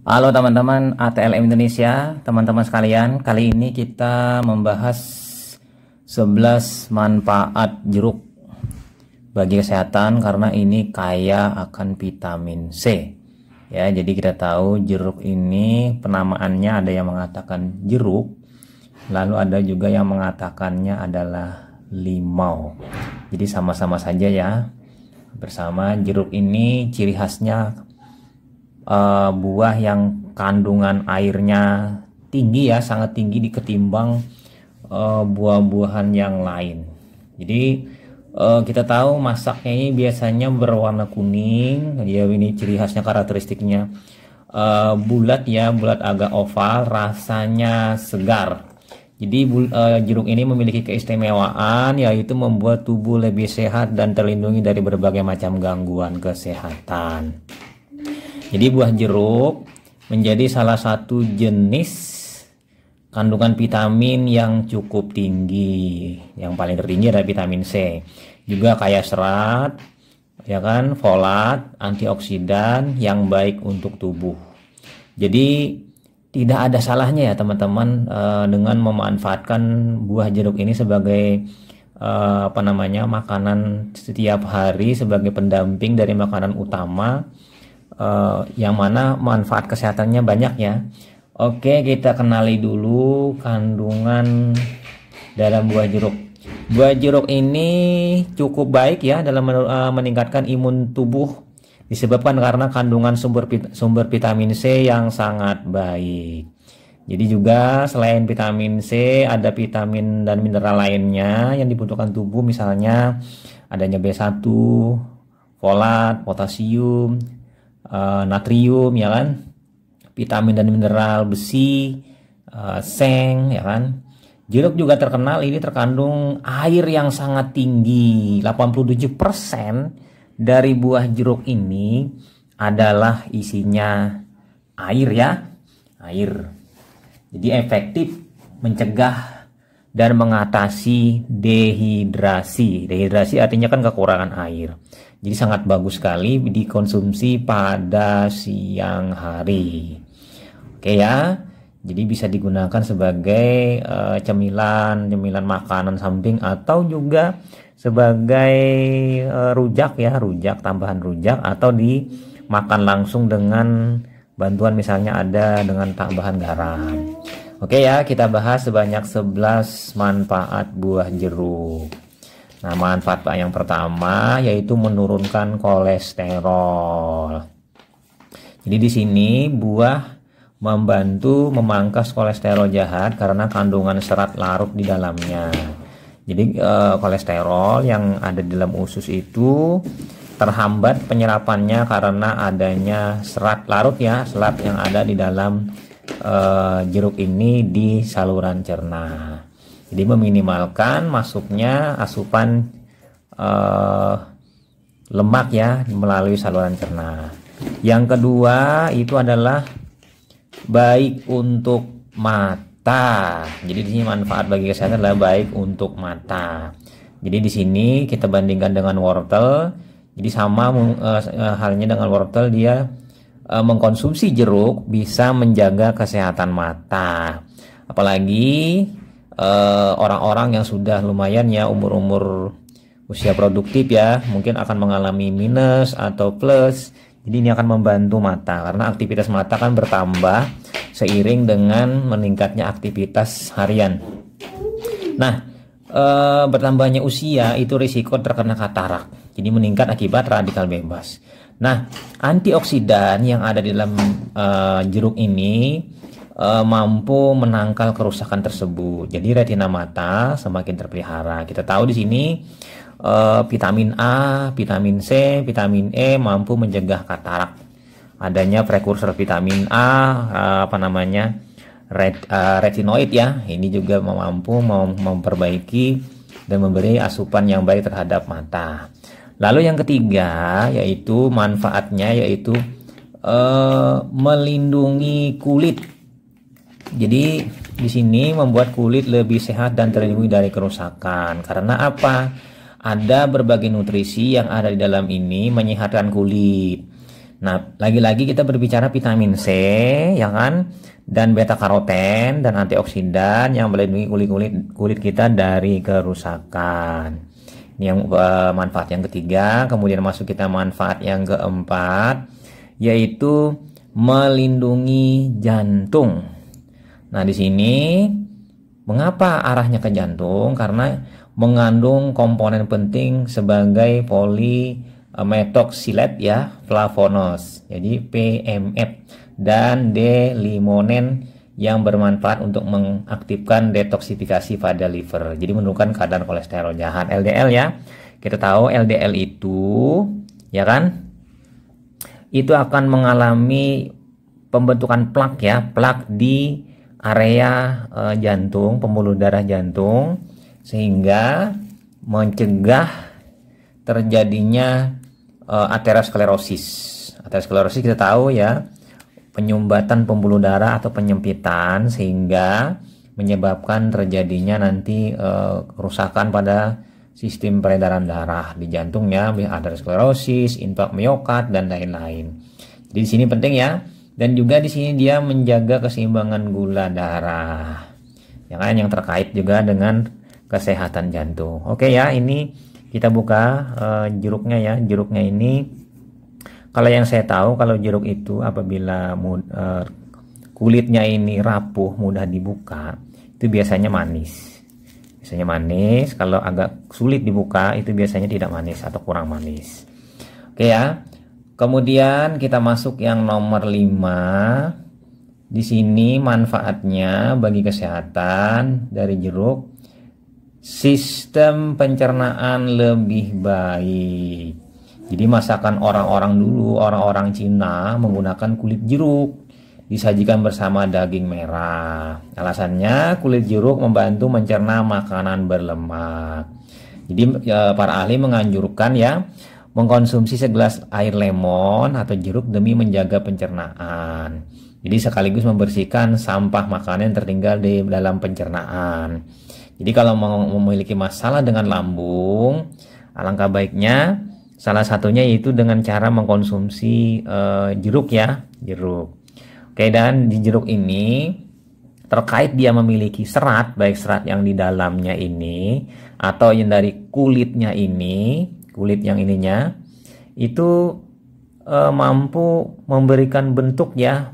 Halo teman-teman ATLM Indonesia, teman-teman sekalian, kali ini kita membahas 11 manfaat jeruk bagi kesehatan karena ini kaya akan vitamin C. Ya, jadi kita tahu jeruk ini penamaannya ada yang mengatakan jeruk, lalu ada juga yang mengatakannya adalah limau. Jadi sama-sama saja ya. Bersama jeruk ini ciri khasnya buah yang kandungan airnya tinggi ya, sangat tinggi ketimbang buah-buahan yang lain. Jadi kita tahu masaknya ini biasanya berwarna kuning ya, ini ciri khasnya, karakteristiknya bulat ya, bulat agak oval, rasanya segar. Jadi jeruk ini memiliki keistimewaan yaitu membuat tubuh lebih sehat dan terlindungi dari berbagai macam gangguan kesehatan. Jadi buah jeruk menjadi salah satu jenis kandungan vitamin yang cukup tinggi. Yang paling tertinggi adalah vitamin C. Juga kaya serat, ya kan, folat, antioksidan yang baik untuk tubuh. Jadi tidak ada salahnya ya teman-teman dengan memanfaatkan buah jeruk ini sebagai makanan setiap hari, sebagai pendamping dari makanan utama. Yang mana manfaat kesehatannya banyak ya. Oke, kita kenali dulu kandungan dalam buah jeruk. Buah jeruk ini cukup baik ya dalam meningkatkan imun tubuh, disebabkan karena kandungan sumber vitamin C yang sangat baik. Jadi juga selain vitamin C ada vitamin dan mineral lainnya yang dibutuhkan tubuh, misalnya adanya B1, folat, potasium, natrium ya kan, vitamin dan mineral, besi, seng ya kan. Jeruk juga terkenal ini terkandung air yang sangat tinggi. 87% dari buah jeruk ini adalah isinya air ya, air. Jadi efektif mencegah dan mengatasi dehidrasi. Dehidrasi artinya kan kekurangan air. Jadi sangat bagus sekali dikonsumsi pada siang hari. Oke ya. Jadi bisa digunakan sebagai cemilan makanan samping atau juga sebagai rujak ya, tambahan rujak, atau dimakan langsung dengan bantuan misalnya ada dengan tambahan garam. Oke ya, kita bahas sebanyak 11 manfaat buah jeruk. Nah, manfaat yang pertama yaitu menurunkan kolesterol. Jadi di sini buah membantu memangkas kolesterol jahat karena kandungan serat larut di dalamnya. Jadi kolesterol yang ada di dalam usus itu terhambat penyerapannya karena adanya serat larut ya, serat yang ada di dalam jeruk ini di saluran cerna. Jadi meminimalkan masuknya asupan lemak ya melalui saluran cerna. Yang kedua itu adalah baik untuk mata. Jadi di sini manfaat bagi kesehatan adalah baik untuk mata. Jadi di sini kita bandingkan dengan wortel. Jadi sama halnya dengan wortel, dia mengkonsumsi jeruk bisa menjaga kesehatan mata. Apalagi orang-orang yang sudah lumayan ya umur usia produktif ya, mungkin akan mengalami minus atau plus. Jadi ini akan membantu mata karena aktivitas mata kan bertambah seiring dengan meningkatnya aktivitas harian. Nah, bertambahnya usia itu risiko terkena katarak. Jadi meningkat akibat radikal bebas. Nah, antioksidan yang ada di dalam jeruk ini mampu menangkal kerusakan tersebut. Jadi retina mata semakin terpelihara. Kita tahu di sini vitamin A, vitamin C, vitamin E mampu mencegah katarak. Adanya prekursor vitamin A, retinoid ya. Ini juga mampu memperbaiki dan memberi asupan yang baik terhadap mata. Lalu yang ketiga yaitu manfaatnya yaitu melindungi kulit. Jadi di sini membuat kulit lebih sehat dan terlindungi dari kerusakan. Karena apa? Ada berbagai nutrisi yang ada di dalam ini menyehatkan kulit. Nah, lagi-lagi kita berbicara vitamin C, ya kan, dan beta karoten dan antioksidan yang melindungi kulit kita dari kerusakan. Ini yang manfaat yang ketiga. Kemudian masuk kita manfaat yang keempat, yaitu melindungi jantung. Nah, di sini mengapa arahnya ke jantung? Karena mengandung komponen penting sebagai methoxylate ya, flavonols, jadi PMF dan D-limonen yang bermanfaat untuk mengaktifkan detoksifikasi pada liver. Jadi menurunkan kadar kolesterol jahat LDL ya. Kita tahu LDL itu ya kan, itu akan mengalami pembentukan plak ya, plak di area jantung, pembuluh darah jantung, sehingga mencegah terjadinya aterosklerosis. Aterosklerosis kita tahu ya, penyumbatan pembuluh darah atau penyempitan, sehingga menyebabkan terjadinya nanti kerusakan pada sistem peredaran darah di jantungnya, aterosklerosis, infark miokard dan lain-lain. Jadi di sini penting ya, dan juga di sini dia menjaga keseimbangan gula darah, ya kan, yang terkait juga dengan kesehatan jantung. Oke ya, ini kita buka jeruknya ya. Jeruknya ini, kalau yang saya tahu, kalau jeruk itu apabila kulitnya ini rapuh, mudah dibuka, itu biasanya manis. Biasanya manis. Kalau agak sulit dibuka, itu biasanya tidak manis atau kurang manis. Oke ya. Kemudian kita masuk yang nomor 5. Di sini manfaatnya bagi kesehatan dari jeruk, sistem pencernaan lebih baik. Jadi masakan orang-orang dulu, orang-orang Cina menggunakan kulit jeruk, disajikan bersama daging merah. Alasannya kulit jeruk membantu mencerna makanan berlemak. Jadi para ahli menganjurkan ya, mengkonsumsi segelas air lemon atau jeruk demi menjaga pencernaan. Jadi sekaligus membersihkan sampah makanan yang tertinggal di dalam pencernaan. Jadi kalau memiliki masalah dengan lambung, alangkah baiknya salah satunya yaitu dengan cara mengkonsumsi jeruk ya, jeruk. Oke, dan di jeruk ini terkait dia memiliki serat, baik serat yang di dalamnya ini atau yang dari kulitnya ini, kulit yang ininya itu mampu memberikan bentuk ya,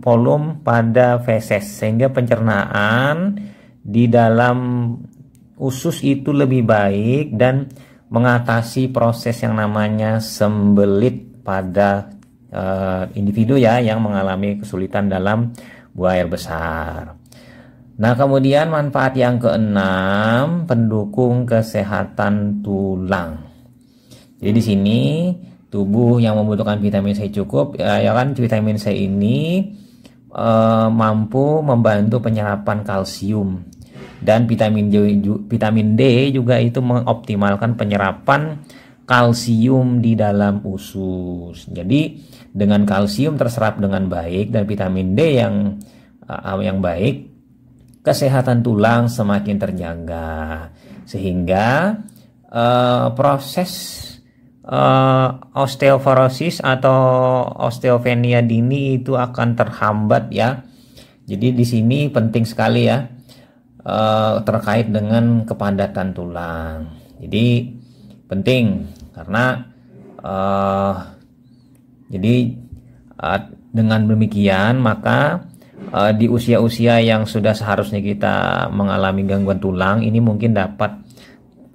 volume pada feses, sehingga pencernaan di dalam usus itu lebih baik dan mengatasi proses yang namanya sembelit pada individu ya yang mengalami kesulitan dalam buang air besar. Nah, kemudian manfaat yang keenam, pendukung kesehatan tulang. Jadi di sini tubuh yang membutuhkan vitamin C cukup ya kan, vitamin C ini mampu membantu penyerapan kalsium, dan vitamin D juga itu mengoptimalkan penyerapan kalsium di dalam usus. Jadi dengan kalsium terserap dengan baik dan vitamin D yang baik, kesehatan tulang semakin terjaga, sehingga proses osteoporosis atau osteopenia dini itu akan terhambat ya. Jadi di sini penting sekali ya, terkait dengan kepadatan tulang. Jadi penting karena dengan demikian maka di usia-usia yang sudah seharusnya kita mengalami gangguan tulang ini mungkin dapat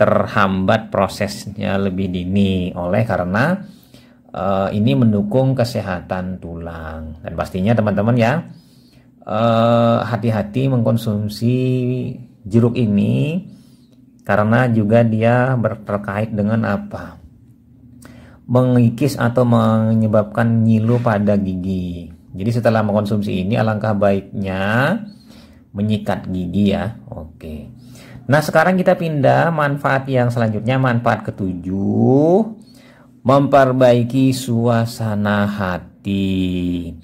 terhambat prosesnya lebih dini, oleh karena ini mendukung kesehatan tulang. Dan pastinya teman-teman ya, hati-hati mengkonsumsi jeruk ini karena juga dia terkait dengan apa? Mengikis atau menyebabkan nyilu pada gigi. Jadi setelah mengkonsumsi ini alangkah baiknya menyikat gigi ya. Oke. Nah, sekarang kita pindah manfaat yang selanjutnya, manfaat ketujuh, memperbaiki suasana hati.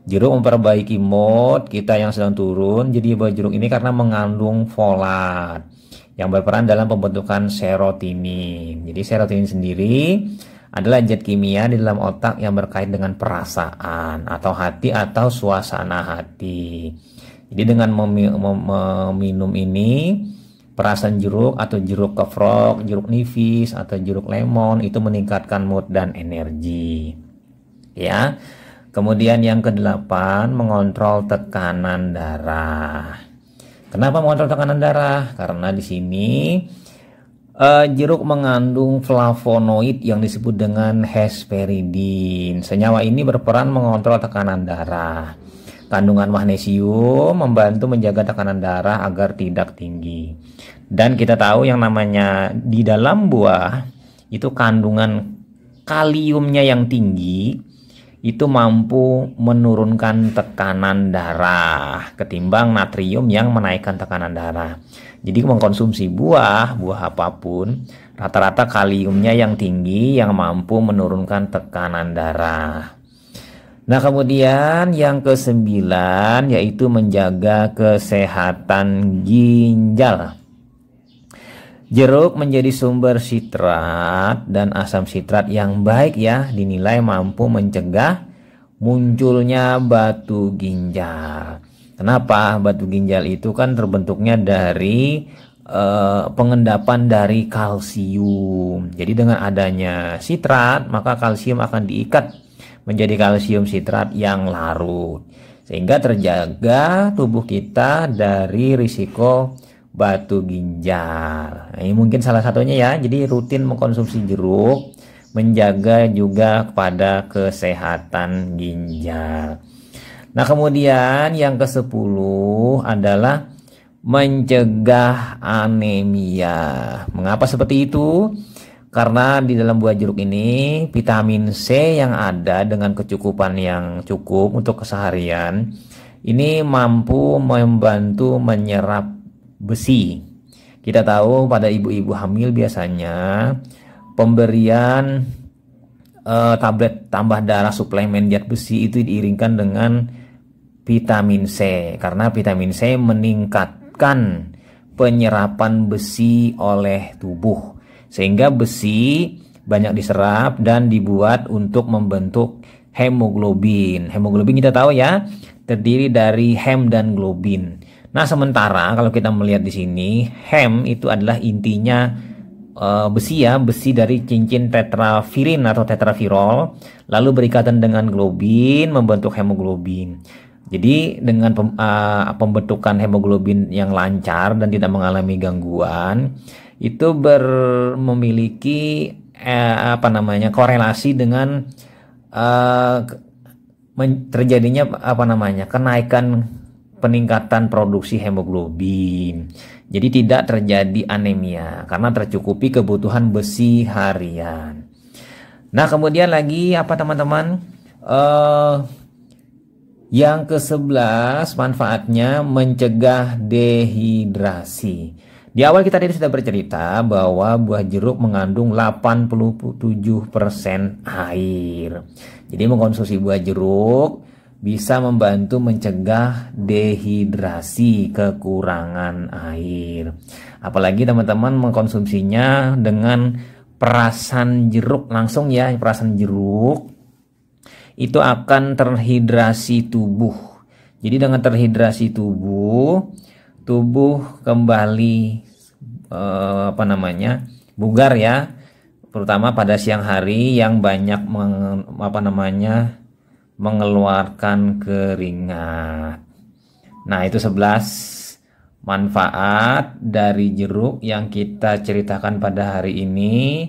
Jeruk memperbaiki mood kita yang sedang turun. Jadi jeruk ini karena mengandung folat yang berperan dalam pembentukan serotonin. Jadi serotonin sendiri adalah zat kimia di dalam otak yang berkait dengan perasaan atau hati atau suasana hati. Jadi dengan meminum ini, perasan jeruk atau jeruk kevrok, jeruk nipis atau jeruk lemon itu meningkatkan mood dan energi. Ya. Kemudian yang kedelapan, mengontrol tekanan darah. Kenapa mengontrol tekanan darah? Karena di sini jeruk mengandung flavonoid yang disebut dengan hesperidin. Senyawa ini berperan mengontrol tekanan darah. Kandungan magnesium membantu menjaga tekanan darah agar tidak tinggi. Dan kita tahu yang namanya di dalam buah itu kandungan kaliumnya yang tinggi itu mampu menurunkan tekanan darah ketimbang natrium yang menaikkan tekanan darah. Jadi mengkonsumsi buah apapun, rata-rata kaliumnya yang tinggi yang mampu menurunkan tekanan darah. Nah, kemudian yang ke-9 yaitu menjaga kesehatan ginjal. Jeruk menjadi sumber sitrat dan asam sitrat yang baik ya, dinilai mampu mencegah munculnya batu ginjal. Kenapa? Batu ginjal itu kan terbentuknya dari pengendapan dari kalsium. Jadi dengan adanya sitrat, maka kalsium akan diikat menjadi kalsium sitrat yang larut. Sehingga terjaga tubuh kita dari risiko batu ginjal. Nah, ini mungkin salah satunya ya. Jadi rutin mengkonsumsi jeruk menjaga juga kepada kesehatan ginjal. Nah, kemudian yang ke-10 adalah mencegah anemia. Mengapa seperti itu? Karena di dalam buah jeruk ini vitamin C yang ada dengan kecukupan yang cukup untuk keseharian ini mampu membantu menyerap besi. Kita tahu pada ibu-ibu hamil biasanya pemberian tablet tambah darah suplemen zat besi itu diiringkan dengan vitamin C, karena vitamin C meningkatkan penyerapan besi oleh tubuh sehingga besi banyak diserap dan dibuat untuk membentuk hemoglobin. Hemoglobin kita tahu ya terdiri dari hem dan globin. Nah, sementara kalau kita melihat di sini, hem itu adalah intinya besi ya, besi dari cincin tetravirin atau tetravirol, lalu berikatan dengan globin membentuk hemoglobin. Jadi dengan pembentukan hemoglobin yang lancar dan tidak mengalami gangguan, itu memiliki korelasi dengan terjadinya kenaikan peningkatan produksi hemoglobin. Jadi tidak terjadi anemia karena tercukupi kebutuhan besi harian. Nah, kemudian lagi apa teman-teman? Yang ke-11 manfaatnya mencegah dehidrasi. Di awal kita tadi sudah bercerita bahwa buah jeruk mengandung 87% air. Jadi mengkonsumsi buah jeruk bisa membantu mencegah dehidrasi, kekurangan air. Apalagi teman-teman mengkonsumsinya dengan perasan jeruk langsung ya, perasan jeruk itu akan terhidrasi tubuh. Jadi dengan terhidrasi tubuh kembali bugar ya, terutama pada siang hari yang banyak mengeluarkan keringat. Nah, itu 11 manfaat dari jeruk yang kita ceritakan pada hari ini.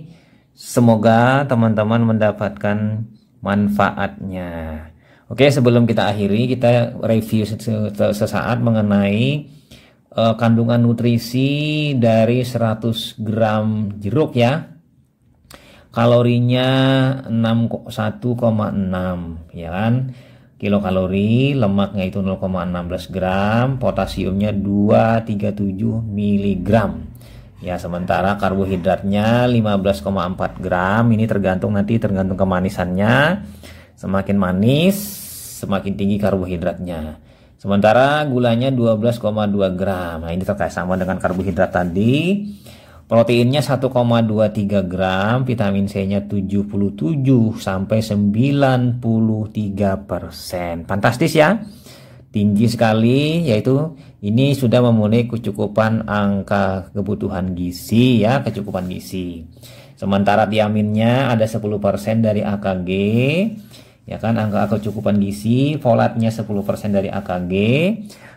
Semoga teman-teman mendapatkan manfaatnya. Oke, sebelum kita akhiri, kita review sesaat mengenai kandungan nutrisi dari 100 gram jeruk ya. Kalorinya 1,6 ya kan, kilokalori, lemaknya itu 0,16 gram, potasiumnya 237 mg ya, sementara karbohidratnya 15,4 gram. Ini tergantung kemanisannya, semakin manis semakin tinggi karbohidratnya, sementara gulanya 12,2 gram. Nah, ini terkait sama dengan karbohidrat tadi. Proteinnya 1,23 gram, vitamin C-nya 77 sampai 93%. Fantastis ya. Tinggi sekali, yaitu ini sudah memenuhi kecukupan angka kebutuhan gizi ya, kecukupan gizi. Sementara tiaminnya ada 10% dari AKG, ya kan, angka kecukupan gizi. Folatnya 10% dari AKG,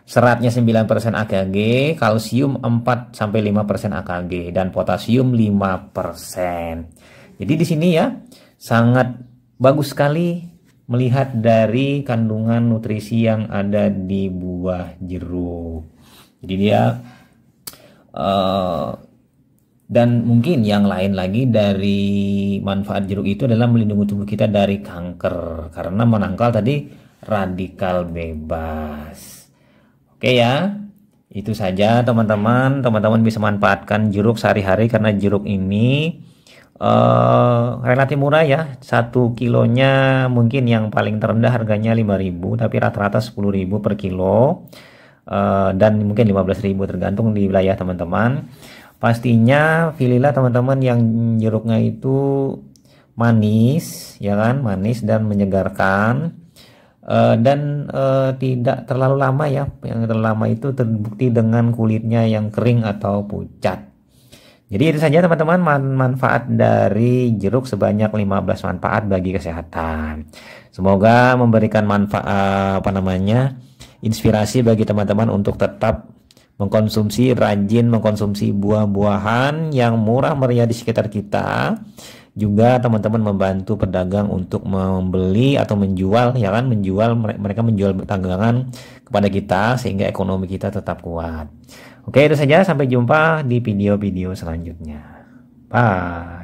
seratnya 9% AKG, kalsium 4-5% AKG, dan potasium 5%. Jadi di sini ya sangat bagus sekali melihat dari kandungan nutrisi yang ada di buah jeruk. Jadi dia dan mungkin yang lain lagi dari manfaat jeruk itu adalah melindungi tubuh kita dari kanker karena menangkal tadi radikal bebas. Oke ya, itu saja teman-teman. Teman-teman bisa manfaatkan jeruk sehari-hari karena jeruk ini relatif murah ya. 1 kilonya mungkin yang paling terendah harganya 5.000, tapi rata-rata 10.000 per kilo, dan mungkin 15.000 tergantung di wilayah teman-teman. Pastinya pilihlah teman-teman yang jeruknya itu manis, ya kan, manis dan menyegarkan. Dan tidak terlalu lama ya. Yang terlalu lama itu terbukti dengan kulitnya yang kering atau pucat. Jadi itu saja teman-teman manfaat dari jeruk, sebanyak 15 manfaat bagi kesehatan. Semoga memberikan manfaat inspirasi bagi teman-teman untuk tetap rajin mengkonsumsi buah-buahan yang murah meriah di sekitar kita. Juga teman-teman membantu pedagang untuk membeli atau menjual, ya kan, mereka menjual dagangan kepada kita sehingga ekonomi kita tetap kuat. Oke, itu saja, sampai jumpa di video-video selanjutnya. Bye.